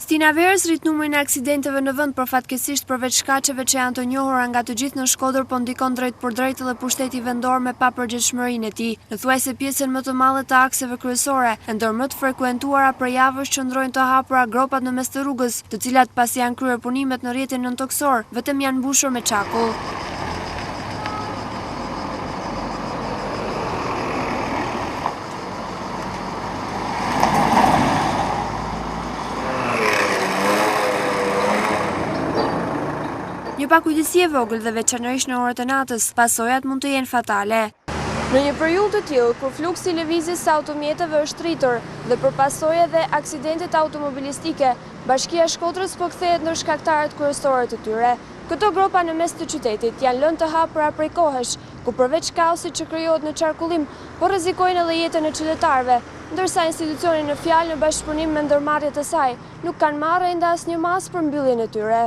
Stina Verës rrit numrin e aksidenteve në vend, por fatkeqësisht përveç shkaqeve që janë të njohura nga të gjithë në Shkodër, po ndikon drejt për drejt edhe pushteti vendor me papërgjegjshmërinë e tij. Pothuajse pjesën më të madhe të akseve kryesore, ndër më të frekuentuara për javësh qëndrojnë të hapura gropat në mes të rrugës, të cilat pasi janë kryer punimet në rrjetin nëntoksor, vetëm janë mbushur me çakull. Një pakujdesie vogël dhe veçanërisht në orët e natës, pasojat mund të jenë fatale. Në një periudhë të tillë, kur fluksi i lëvizjes së automjeteve është rritur dhe për pasojë dhe aksidentet automobilistike, Bashkia e Shkodrës po kthehet në shkaktarët kryesorë të tyre. Këto gropa në mes të qytetit janë lënë të hapura prej kohësh, ku përveç kaosit që krijohet në qarkullim, po rrezikojnë edhe jetën e qytetarëve, ndërsa institucionet në fjalë në bashkëpunim me ndërmarrjet e saj nuk kanë marrë ende asnjë mas për mbylljen e tyre.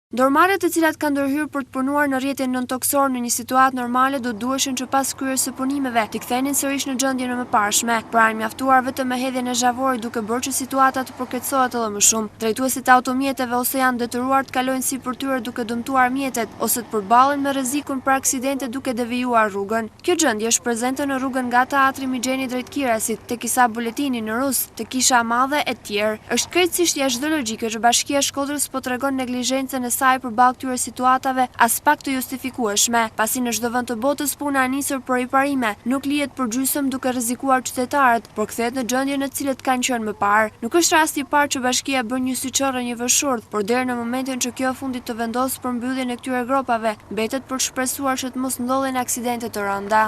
Ndërmarrjet të cilat kanë ndërhyrë për të punuar në rrjetin nëntoksor në një situatë normale do duheshin që pas kryerjes së punimeve të kthenin sërish në gjendjen e mëparshme. Pra janë mjaftuar vetëm me hedhjen e zhavorit duke bërë që situata të përkeqësohet edhe më shumë. Drejtuesit e automjeteve ose janë detyruar të kalojnë sipër tyre duke dëmtuar mjetet ose të përballen me rrezikun për aksidente duke devijuar rrugën. Kjo gjendje është prezente në rrugën nga Teatri Migjeni drejt Kirasit, tek Isa Buletini në Rus, tek Kisha e Madhe e tjerë. Është krejtësisht jashtë logjike që Bashkia e Shkodrës po tregon neglizhencën e saj përballë këtyre situatave as pak të justifikueshme, pasi në çdo vend të botës puna e nisur për riparime nuk lihet përgjysmë duke rrezikuar qytetarët, por kthehet në gjendjen në të cilët kanë qenë më parë. Nuk është rasti i parë që Bashkia bën një syçorë një vëshurdh, por deri në momentin që kjo fundit të vendosë për mbylljen e këtyre gropave, mbetet për të shpresuar që të mos ndodhin aksidente të rënda.